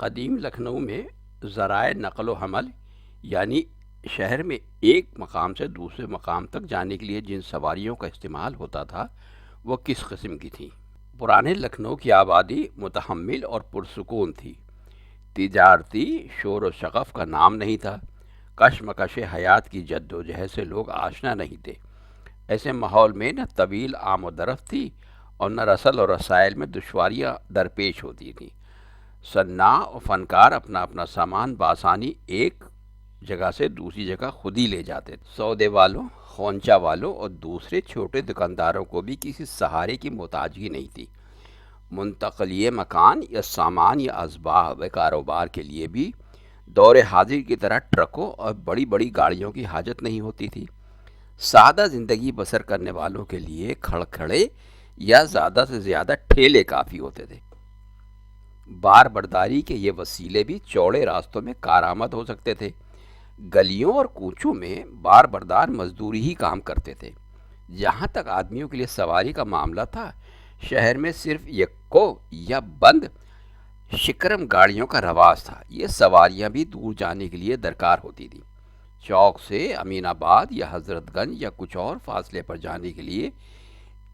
قدیم لکھنؤ میں ذرائع نقل و حمل یعنی شہر میں ایک مقام سے دوسرے مقام تک جانے کے لیے جن سواریوں کا استعمال ہوتا تھا وہ کس قسم کی تھیں؟ پرانے لکھنؤ کی آبادی متحمل اور پرسکون تھی۔ تجارتی شور و شغف کا نام نہیں تھا۔ کشمکش حیات کی جد و جہد سے لوگ آشنا نہیں تھے۔ ایسے ماحول میں نہ طویل آمد و رفت تھی اور نہ رسل و رسائل میں دشواریاں درپیش ہوتی تھیں۔ صناع و فنکار اپنا اپنا سامان بآسانی ایک جگہ سے دوسری جگہ خود ہی لے جاتے تھے۔ سودے والوں، خونچہ والوں اور دوسرے چھوٹے دکانداروں کو بھی کسی سہارے کی محتاجگی نہیں تھی۔ منتقلی مکان یا سامان یا اسباب کاروبار کے لیے بھی دور حاضر کی طرح ٹرکوں اور بڑی بڑی گاڑیوں کی حاجت نہیں ہوتی تھی۔ سادہ زندگی بسر کرنے والوں کے لیے کھڑکھڑے یا زیادہ سے زیادہ ٹھیلے کافی ہوتے تھے۔ بار برداری کے یہ وسیلے بھی چوڑے راستوں میں کارآمد ہو سکتے تھے۔ گلیوں اور کوچوں میں بار بردار مزدوری ہی کام کرتے تھے۔ جہاں تک آدمیوں کے لیے سواری کا معاملہ تھا، شہر میں صرف یکو یا بند شکرم گاڑیوں کا رواج تھا۔ یہ سواریاں بھی دور جانے کے لیے درکار ہوتی تھیں۔ چوک سے امین آباد یا حضرت گنج یا کچھ اور فاصلے پر جانے کے لیے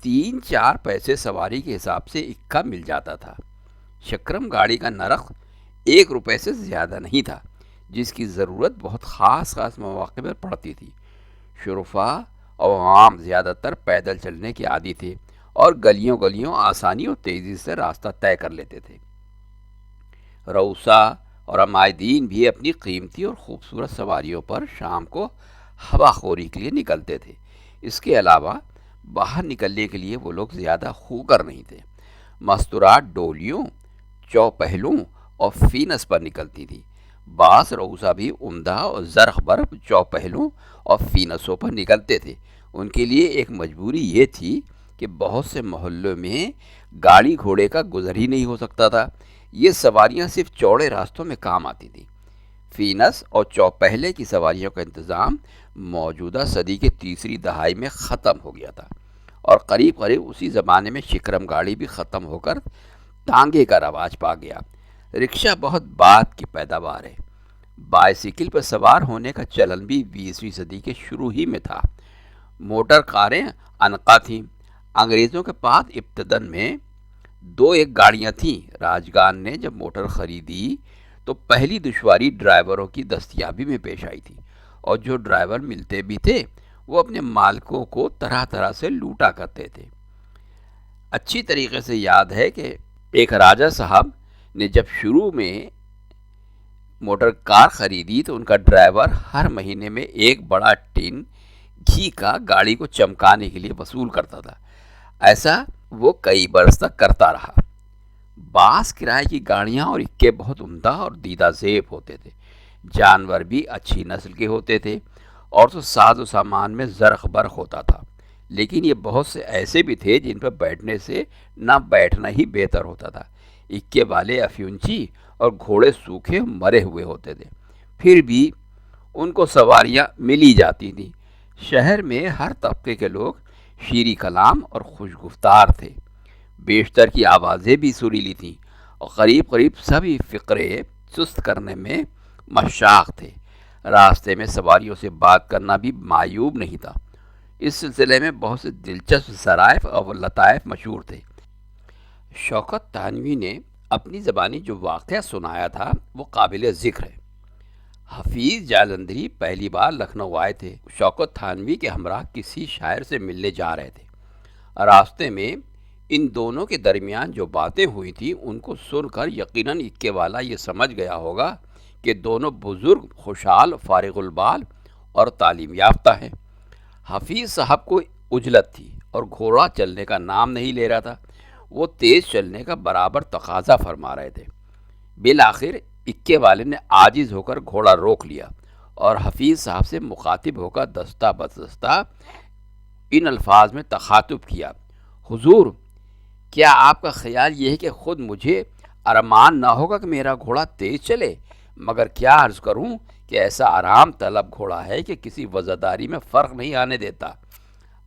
3-4 پیسے سواری کے حساب سے اکا مل جاتا تھا۔ شکرم گاڑی کا نرخ 1 روپے سے زیادہ نہیں تھا، جس کی ضرورت بہت خاص مواقع پر پڑتی تھی۔ شرفا اور عوام زیادہ تر پیدل چلنے کے عادی تھے اور گلیوں گلیوں آسانی اور تیزی سے راستہ طے کر لیتے تھے۔ روسا اور عمائدین بھی اپنی قیمتی اور خوبصورت سواریوں پر شام کو ہوا خوری کے لیے نکلتے تھے۔ اس کے علاوہ باہر نکلنے کے لیے وہ لوگ زیادہ خوگر نہیں تھے۔ مستورات ڈولیوں، چوپہلوں اور فینس پر نکلتی تھی۔ بعض روسا بھی عمدہ اور زرخ برف چوپہلوں اور فینسوں پر نکلتے تھے۔ ان کے لیے ایک مجبوری یہ تھی کہ بہت سے محلوں میں گاڑی گھوڑے کا گزر ہی نہیں ہو سکتا تھا۔ یہ سواریاں صرف چوڑے راستوں میں کام آتی تھیں۔ فینس اور چوپہلے کی سواریوں کا انتظام موجودہ صدی کے تیسری دہائی میں ختم ہو گیا تھا، اور قریب اسی زمانے میں شکرم گاڑی بھی ختم ہو کر ٹانگے کا رواج پا گیا۔ رکشہ بہت بعد کی پیداوار ہے۔ بائسیکل پر سوار ہونے کا چلن بھی 20ویں صدی کے شروع ہی میں تھا۔ موٹر کاریں انقا تھیں۔ انگریزوں کے پاس ابتداً میں 2-1 گاڑیاں تھیں۔ راجگان نے جب موٹر خریدی تو پہلی دشواری ڈرائیوروں کی دستیابی میں پیش آئی تھی، اور جو ڈرائیور ملتے بھی تھے وہ اپنے مالکوں کو طرح طرح سے لوٹا کرتے تھے۔ اچھی طریقے سے یاد ہے کہ ایک راجہ صاحب نے جب شروع میں موٹر کار خریدی تو ان کا ڈرائیور ہر مہینے میں ایک بڑا ٹین گھی کا گاڑی کو چمکانے کے لیے وصول کرتا تھا۔ ایسا وہ کئی برس تک کرتا رہا۔ بعض کرائے کی گاڑیاں اور اکے بہت عمدہ اور دیدہ زیب ہوتے تھے۔ جانور بھی اچھی نسل کے ہوتے تھے، اور تو ساز و سامان میں زرخ برخ ہوتا تھا، لیکن یہ بہت سے ایسے بھی تھے جن پر بیٹھنے سے نہ بیٹھنا ہی بہتر ہوتا تھا۔ اکے والے افیونچی اور گھوڑے سوکھے مرے ہوئے ہوتے تھے، پھر بھی ان کو سواریاں ملی جاتی تھیں۔ شہر میں ہر طبقے کے لوگ شیریں کلام اور خوش گفتار تھے۔ بیشتر کی آوازیں بھی سریلی تھیں، اور قریب سبھی فقرے سست کرنے میں مشاق تھے۔ راستے میں سواریوں سے بات کرنا بھی معیوب نہیں تھا۔ اس سلسلے میں بہت سے دلچسپ ظرائف اور لطائف مشہور تھے۔ شوکت تھانوی نے اپنی زبانی جو واقعہ سنایا تھا وہ قابل ذکر ہے۔ حفیظ جالندھری پہلی بار لکھنؤ آئے تھے۔ شوکت تھانوی کے ہمراہ کسی شاعر سے ملنے جا رہے تھے۔ راستے میں ان دونوں کے درمیان جو باتیں ہوئی تھیں ان کو سن کر یقیناً اکے والا یہ سمجھ گیا ہوگا کہ دونوں بزرگ، خوشحال، فارغ البال اور تعلیم یافتہ ہیں۔ حفیظ صاحب کو عجلت تھی اور گھوڑا چلنے کا نام نہیں لے رہا تھا۔ وہ تیز چلنے کا برابر تقاضا فرما رہے تھے۔ بالآخر اکے والے نے عاجز ہو کر گھوڑا روک لیا اور حفیظ صاحب سے مخاطب ہو کر دستہ بدستہ ان الفاظ میں تخاطب کیا: حضور، کیا آپ کا خیال یہ ہے کہ خود مجھے ارمان نہ ہوگا کہ میرا گھوڑا تیز چلے؟ مگر کیا عرض کروں کہ ایسا آرام طلب گھوڑا ہے کہ کسی وزاداری میں فرق نہیں آنے دیتا۔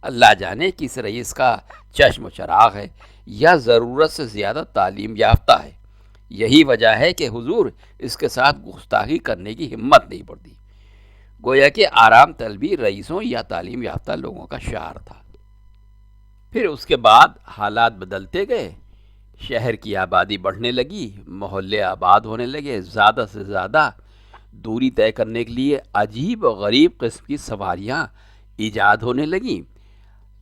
اللہ جانے کس رئیس کا چشم و چراغ ہے، یا ضرورت سے زیادہ تعلیم یافتہ ہے۔ یہی وجہ ہے کہ حضور اس کے ساتھ گستاخی کرنے کی ہمت نہیں پڑتی۔ گویا کہ آرام طلبی رئیسوں یا تعلیم یافتہ لوگوں کا شعار تھا۔ پھر اس کے بعد حالات بدلتے گئے، شہر کی آبادی بڑھنے لگی، محلے آباد ہونے لگے، زیادہ سے زیادہ دوری طے کرنے کے لیے عجیب و غریب قسم کی سواریاں ایجاد ہونے لگیں۔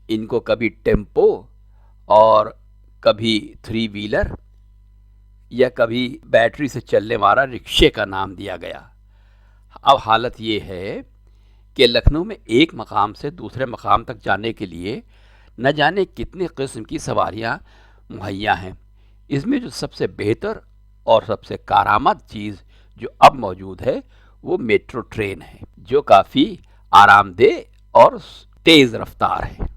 ان کو کبھی ٹیمپو اور کبھی تھری ویلر یا کبھی بیٹری سے چلنے والا رکشے کا نام دیا گیا۔ اب حالت یہ ہے کہ لکھنؤ میں ایک مقام سے دوسرے مقام تک جانے کے لیے نہ جانے کتنے قسم کی سواریاں مہیا ہیں۔ اس میں جو سب سے بہتر اور سب سے کارآمد چیز جو اب موجود ہے وہ میٹرو ٹرین ہے، جو کافی آرام دہ اور تیز رفتار ہے۔